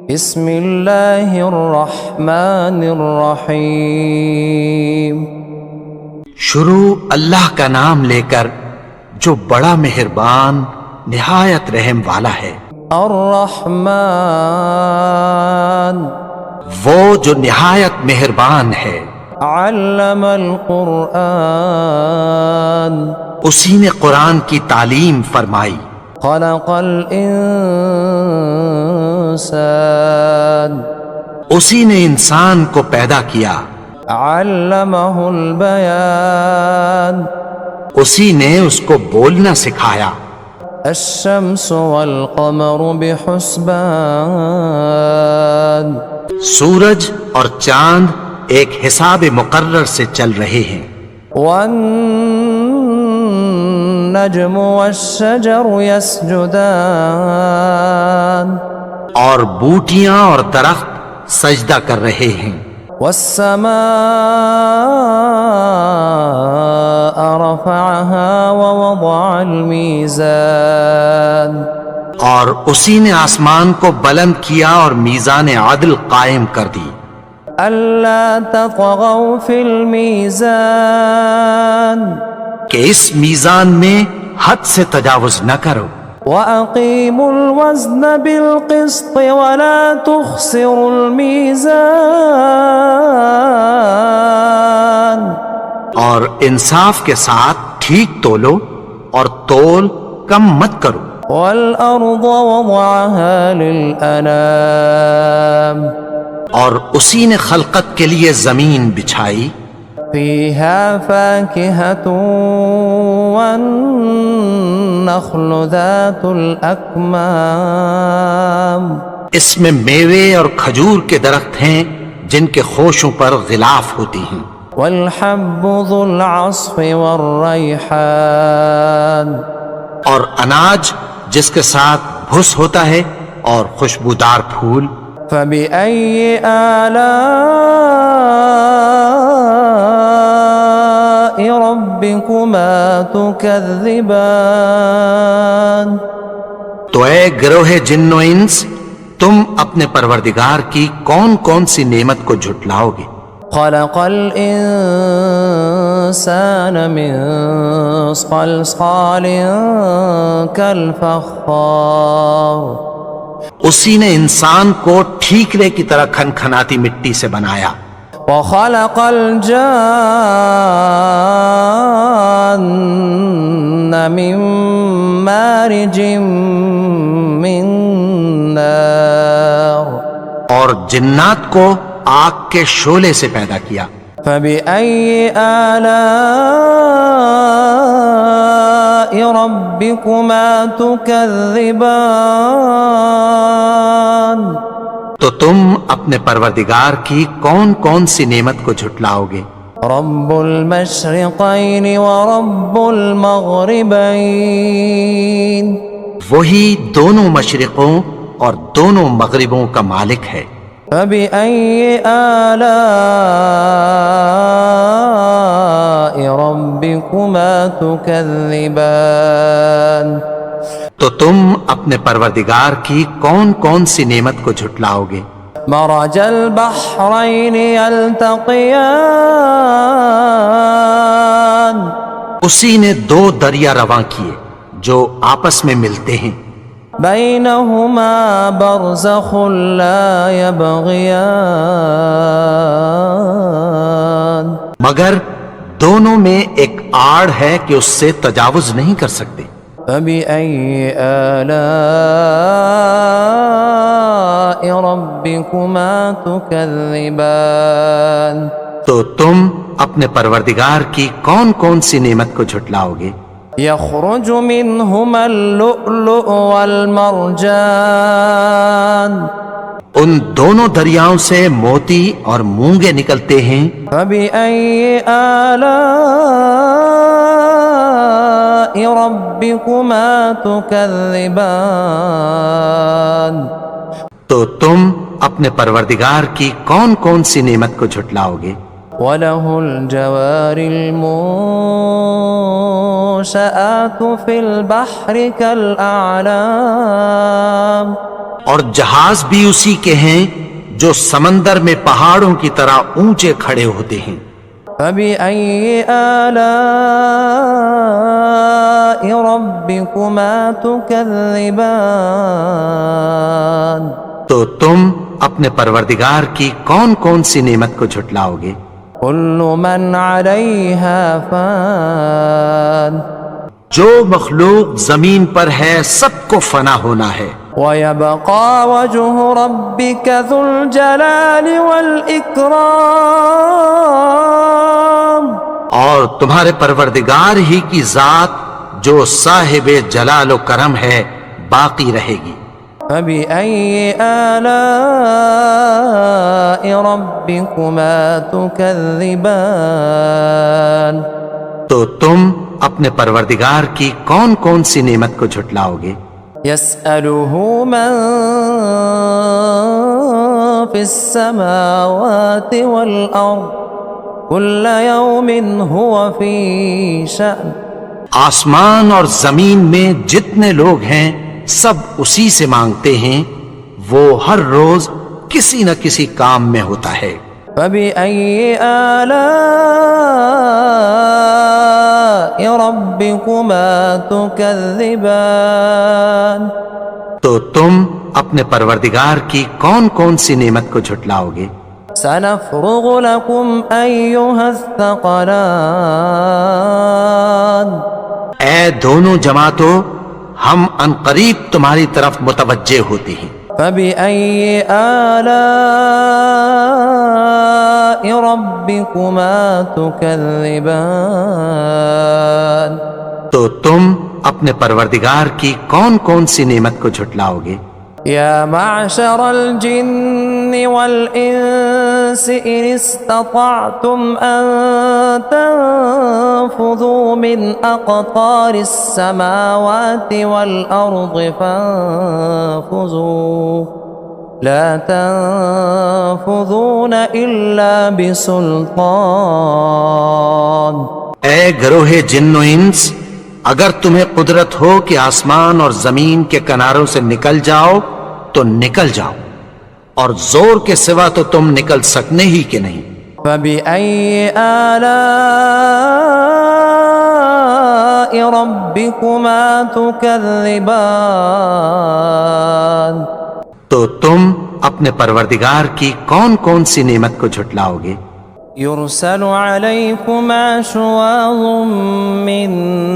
بسم اللہ الرحمن الرحیم شروع اللہ کا نام لے کر جو بڑا مہربان نہایت رحم والا ہے۔ الرحمن وہ جو نہایت مہربان ہے۔ علم القرآن اسی نے قرآن کی تعلیم فرمائی۔ خلق الانسان اسی نے انسان کو پیدا کیا۔ علمہ البیان اسی نے اس کو بولنا سکھایا۔ الشمس والقمر بحسبان سورج اور چاند ایک حساب مقرر سے چل رہے ہیں۔ والنجم والشجر يسجدان اور بوٹیاں اور درخت سجدہ کر رہے ہیں۔ والسماء رفعها ووضع الميزان اور اسی نے آسمان کو بلند کیا اور میزان عدل قائم کر دی۔ ألا تطغوا في الميزان کہ اس میزان میں حد سے تجاوز نہ کرو۔ وَأَقِيمُوا الْوَزْنَ بِالْقِسْطِ وَلَا تُخْسِرُوا الْمِيزَانَ اور انصاف کے ساتھ ٹھیک تولو اور تول کم مت کرو۔ وَالْأَرْضَ وَضَعَهَا لِلْأَنَامِ اور اسی نے خلقت کے لیے زمین بچھائی۔ فِيهَا فَاكِهَةٌ وَالنَّخْلُ ذَاتُ الْأَكْمَامِ اس میں میوے اور کھجور کے درخت ہیں جن کے خوشوں پر غلاف ہوتی ہیں۔ وَالْحَبُّ ذُو الْعَصْفِ وَالرَّيْحَانِ اور اناج جس کے ساتھ بھس ہوتا ہے اور خوشبودار پھول۔ فَبِأَيِّ آلَاءِ رَبِّكُمَا تُكَذِّبَانِ تو اے گروہ جن و انس، تم اپنے پروردگار کی کون کون سی نعمت کو جھٹلاؤ گے؟ خَلَقَ الْإِنسَانَ مِنْ صَلْصَالٍ كَالْفَخَّارِ اسی نے انسان کو ٹھیکرے کی طرح کھنکھناتی مٹی سے بنایا۔ وَخَلَقَ الْجَانَّ مِن مَّارِجٍ مِّن نَّارٍ اور جنات کو آگ کے شعلے سے پیدا کیا۔ فَبِأَيِّ آلَاءِ رَبِّكُمَا تُكَذِّبَانِ تو تم اپنے پروردگار کی کون کون سی نعمت کو جھٹلاؤ گے؟ رب المشرقین ورب المغربین وہی دونوں مشرقوں اور دونوں مغربوں کا مالک ہے۔ فبأي آلاء ربكما تكذبان تو تم اپنے پروردگار کی کون کون سی نعمت کو جھٹلاؤ گے؟ مرج البحرين يلتقيان اسی نے دو دریا رواں کیے جو آپس میں ملتے ہیں۔ بينهما برزخ لا يبغيان مگر دونوں میں ایک آڑ ہے کہ اس سے تجاوز نہیں کر سکتے۔ فبأي آلاء ربكما تكذبان تو تم اپنے پروردگار کی کون کون سی نعمت کو جھٹلاؤ گے؟ يخرج منهما اللؤلؤ والمرجان ان دونوں دریاؤں سے موتی اور مونگے نکلتے ہیں۔ فبأي آلاء ربكما تكذبان تو تم اپنے پروردگار کی کون کون سی نعمت کو جھٹلاؤ گے؟ وَلَهُ الْجَوَارِ الْمُنشَآتُ فِي الْبَحْرِ كَالْأَعْلَامِ اور جہاز بھی اسی کے ہیں جو سمندر میں پہاڑوں کی طرح اونچے کھڑے ہوتے ہیں۔ فبأي آلاء ربكما تكذبان تو تم اپنے پروردگار کی کون کون سی نعمت کو جھٹلاؤ گے؟ كل من عليها فان جو مخلوق زمین پر ہے سب کو فنا ہونا ہے، ويبقى وجه ربك ذو الجلال والإكرام اور تمہارے پروردگار ہی کی ذات جو صاحب جلال و کرم ہے باقی رہے گی۔ فبأي آلاء ربكما تكذبان تو تم اپنے پروردگار کی کون کون سی نعمت کو جھٹلاؤ گے؟ يسأله من في السماوات والأرض كل يوم هو في شأن آسمان اور زمین میں جتنے لوگ ہیں سب اسی سے مانگتے ہیں، وہ ہر روز کسی نہ کسی کام میں ہوتا ہے۔ فبأي آلاء ربكما تكذبان تو تم اپنے پروردگار کی کون کون سی نعمت کو جھٹلاؤ گے؟ سنفرغ لكم أيها الثقلان اے دونوں جماعتوں، ہم عنقریب تمہاری طرف متوجہ ہوتے ہیں۔ فبأي آلاء ربكما تكذبان تو تم اپنے پروردگار کی کون کون سی نعمت کو جھٹلاؤ گے؟ يا معشر الجن والإنس إن استطعتم أن تنفذوا من أقطار السماوات والأرض فانفذوا لا تنفذون إلا بسلطان اے گروہ جن و انس، اگر تمہیں قدرت ہو کہ آسمان اور زمین کے کناروں سے نکل جاؤ تو نکل جاؤ، اور زور کے سوا تو تم نکل سکنے ہی کہ نہیں۔ فبأي آلاء ربكما تكذبان تو تم اپنے پروردگار کی کون کون سی نعمت کو جھٹلاؤ گے؟ يرسل عليكما شواظ من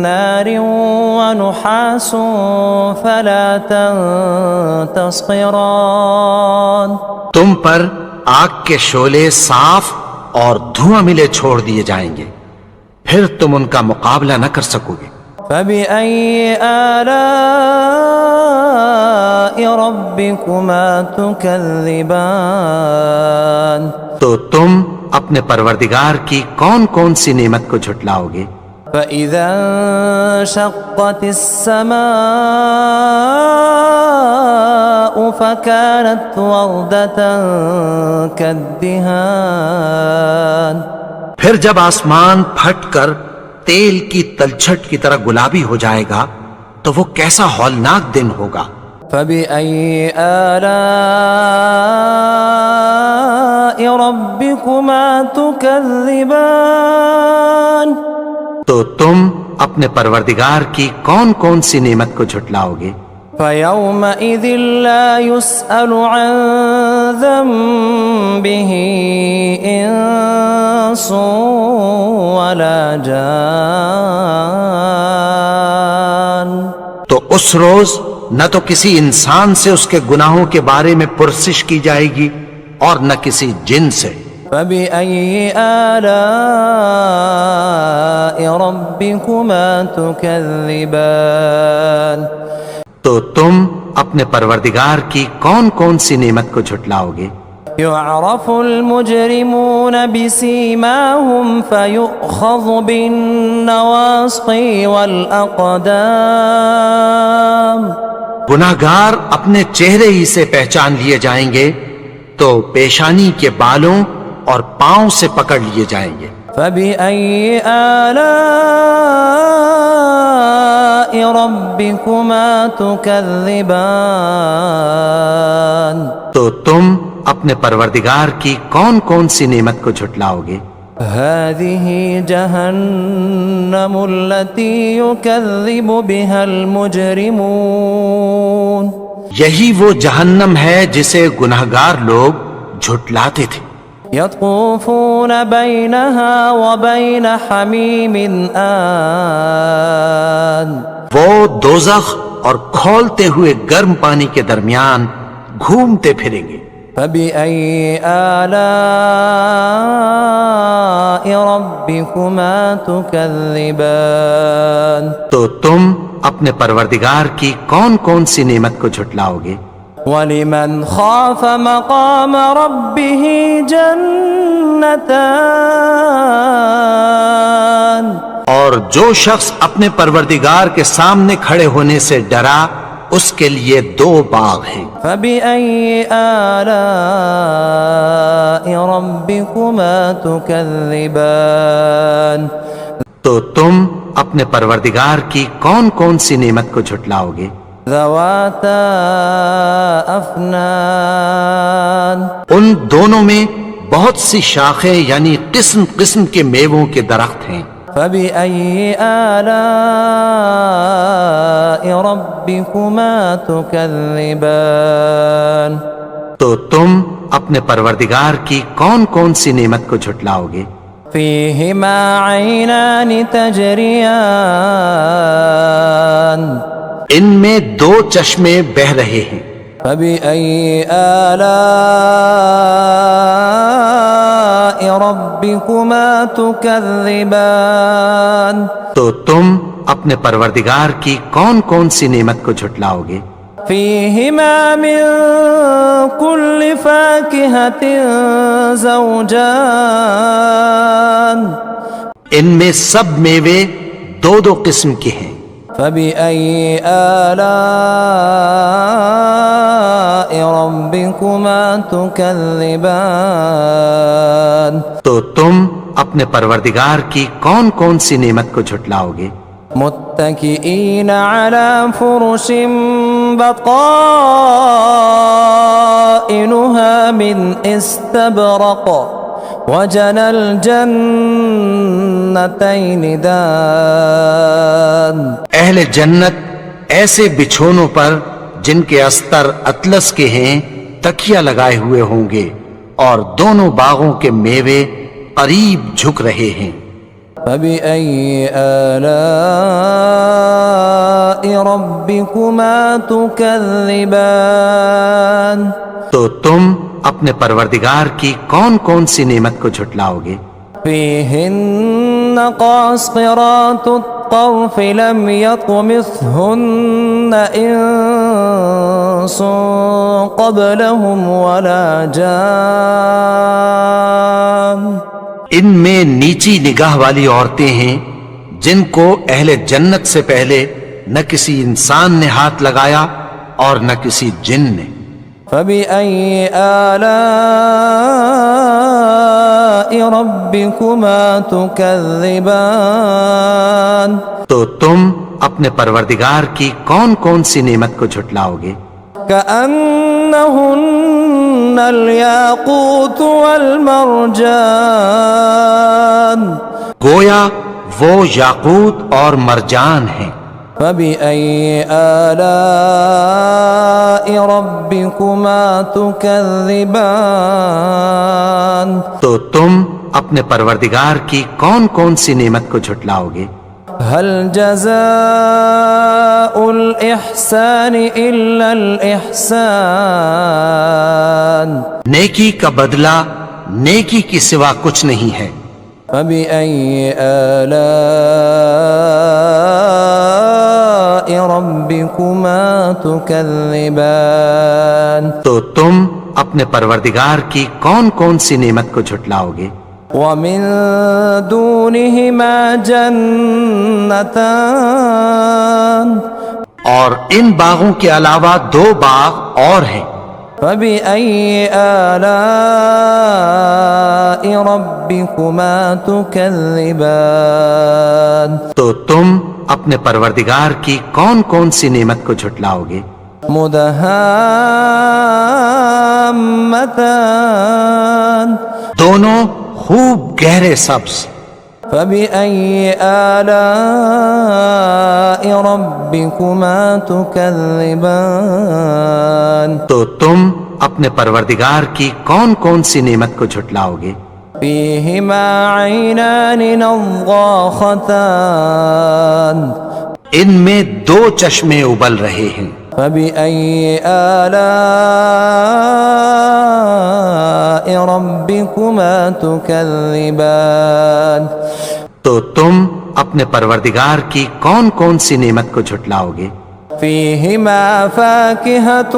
نار ونحاس فلا تنتصران تم پر آگ کے شعلے صاف اور دھواں ملے چھوڑ دیے جائیں گے، پھر تم ان کا مقابلہ نہ کر سکو گے۔ فبأي آلاء ربكما تكذبان تو تم اپنے پروردگار کی کون کون سی نعمت کو جھٹلاؤ گے؟ فإذا انشقت السماء فكانت وردة كالدهان پھر جب آسمان پھٹ کر تیل کی تلچھٹ کی طرح گلابی ہو جائے گا تو وہ کیسا ہولناک دن ہوگا۔ فبأي آلاء ربكما تكذبان تو تم اپنے پروردگار کی کون کون سی نعمت کو جھٹلاؤ گے؟ فيومئذ لا يسأل عن ذنبه إنس ولا جان تو اس روز نہ تو کسی انسان سے اس کے گناہوں کے بارے میں پرسش کی جائے گی اور نہ کسی جن سے۔ فبأي آلاء ربكما تكذبان تو تم اپنے پروردگار کی کون کون سی نعمت کو جھٹلاؤ گے؟ يعرف المجرمون بسيماهم فيؤخذ بالنواصي والأقدام گناہگار اپنے چہرے ہی سے پہچان لیے جائیں گے تو پیشانی کے بالوں اور پاؤں سے پکڑ لیے جائیں گے۔ فبأي آلاء ربكما تكذبان تو تم اپنے پروردگار کی کون کون سی نعمت کو جھٹلاؤ گے؟ هذه جهنم التي يكذب بها المجرمون یہی وہ جہنم ہے جسے گنہگار لوگ جھٹلاتے تھے۔ يطوفون بينها وبين حميم آن وہ دوزخ اور کھولتے ہوئے گرم پانی کے درمیان گھومتے پھریں گے۔ فبأي آلاء ربكما تكذبان تو تم اپنے پروردگار کی کون کون سی نعمت کو جھٹلاؤ گے؟ ولمن خاف مقام ربه جنتان اور جو شخص اپنے پروردگار کے سامنے کھڑے ہونے سے ڈرا اس کے لیے دو باغ ہیں۔ فبأي آلاء ربكما تكذبان تو تم اپنے پروردگار کی کون کون سی نعمت کو جھٹلاؤ گے؟ ذواتا افنان ان دونوں میں بہت سی شاخیں یعنی قسم قسم کے میووں کے درخت ہیں۔ فبأي آلاء ربكما تكذبان تو تم اپنے پروردگار کی کون کون سی نعمت کو جھٹلاؤ گے؟ فيهما عينان تجريان ان میں دو چشمے بہ رہے ہیں۔ فبأي آلاء ربكما تكذبان تو تم اپنے پروردگار کی کون کون سی نعمت کو جھٹلاؤ گے؟ فيهما من كل فاكهة زوجان ان میں سب میوے دو دو قسم کے ہیں۔ فبأي آلاء ربكما تكذبان تو تم اپنے پروردگار کی کون کون سی نعمت کو جھٹلاؤ گے؟ متكئين على فرش بطائنها من استبرق وجنى الجنتين دان اہل جنت ایسے بچھونوں پر جن کے استر اطلس کے ہیں تکیہ لگائے ہوئے ہوں گے اور دونوں باغوں کے میوے قریب جھک رہے ہیں۔ فبأي آلاء ربكما تكذبان تو تم اپنے پروردگار کی کون کون سی نعمت کو جھٹلاؤ گے؟ فيهن قاصرات الطرف لم يطمثهن إنس قبلهم ولا جان ان میں نیچی نگاہ والی عورتیں ہیں جن کو اہل جنت سے پہلے نہ کسی انسان نے ہاتھ لگایا اور نہ کسی جن نے۔ فبأي آلاء ربكما تكذبان تو تم اپنے پروردگار کی کون کون سی نعمت کو جھٹلاؤ گے؟ كأنهن الياقوت والمرجان گویا وہ یاقوت اور مرجان ہیں۔ فبأي آلاء ربكما تكذبان تو تم اپنے پروردگار کی کون کون سی نعمت کو جھٹلاؤ گے؟ هل جزاء الإحسان إلا الإحسان نیکی کا بدلہ نیکی کی سوا کچھ نہیں ہے۔ فبأي آلاء ربكما تكذبان تو تم اپنے پروردگار کی کون کون سی نعمت کو جھٹلاؤ گے؟ ومن دونهما جنتان اور ان باغوں کے علاوہ دو باغ اور ہیں۔ فبأي آلاء ربكما تكذبان تو تم اپنے پروردگار کی کون کون سی نعمت کو جھٹلاؤ گے؟ مدہامتان دونوں خوب گہرے سبز۔ فبأي آلاء ربكما تكذبان تو تم اپنے پروردگار کی کون کون سی نعمت کو جھٹلاؤ گے؟ فيهما عينان نضاختان ان میں دو چشمے ابل رہے ہیں۔ فبأي آلاء ربكما تكذبان تو تم اپنے پروردگار کی کون کون سی نعمت کو جھٹلاؤ گے؟ فيهما فاكهة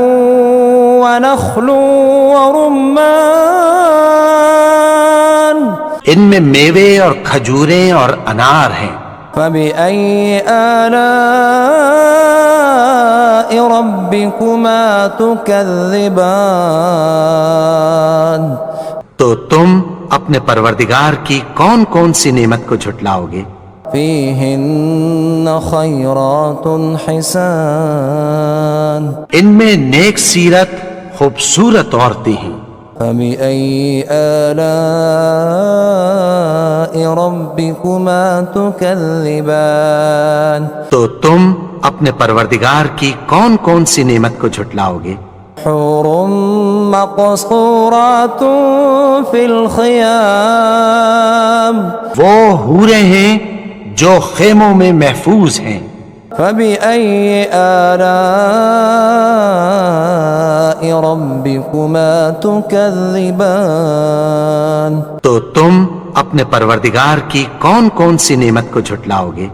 ونخل ورمان ان میں میوے اور کھجوریں اور انار ہیں۔ فبأي آلاء ربكما تكذبان تو تم اپنے پروردگار کی کون کون سی نعمت کو جھٹلاؤ گے؟ فيهن خيرات حسان ان میں نیک سیرت خوبصورت عورتیں ہیں۔ فبأي آلاء ربكما تكذبان تو تم اپنے پروردگار کی کون کون سی نعمت کو جھٹلاؤ گے؟ حور مقصورات في الخيام وہ حوریں ہیں جو خیموں میں محفوظ ہیں۔ فبأي آلاء ربكما تكذبان تو تم اپنے پروردگار کی کون کون سی نعمت کو جھٹلاؤ گے؟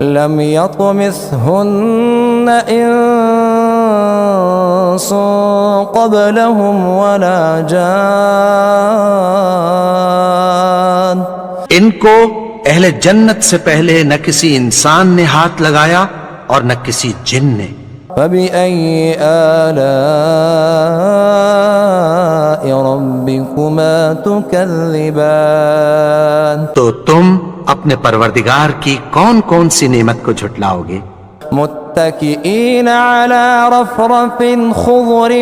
لم يطمثهن إنس قبلهم ولا جان ان کو اہل جنت سے پہلے نہ کسی انسان نے ہاتھ لگایا اور نہ کسی جن نے۔ فبأي آلاء ربكما تكذبان تو تم اپنے پروردگار کی کون کون سی نعمت کو جھٹلاؤ گے؟ متكئين على رفرف خضر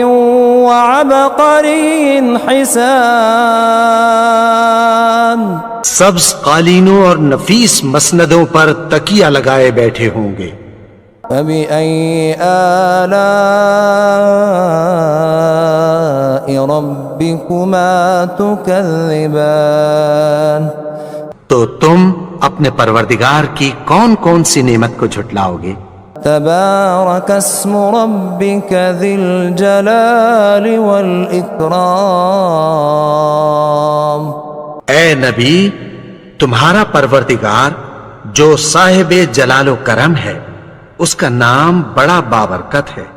وعبقري حسان سبز قالینوں اور نفیس مسندوں پر تکیہ لگائے بیٹھے ہوں گے۔ فبأي آلاء ربكما تكذبان تو تم اپنے پروردگار کی کون کون سی نعمت کو جھٹلاؤ گے؟ تبارك اسم ربك ذي الجلال والإكرام اے نبی، تمہارا پروردگار جو صاحب جلال و کرم ہے، اس کا نام بڑا بابرکت ہے۔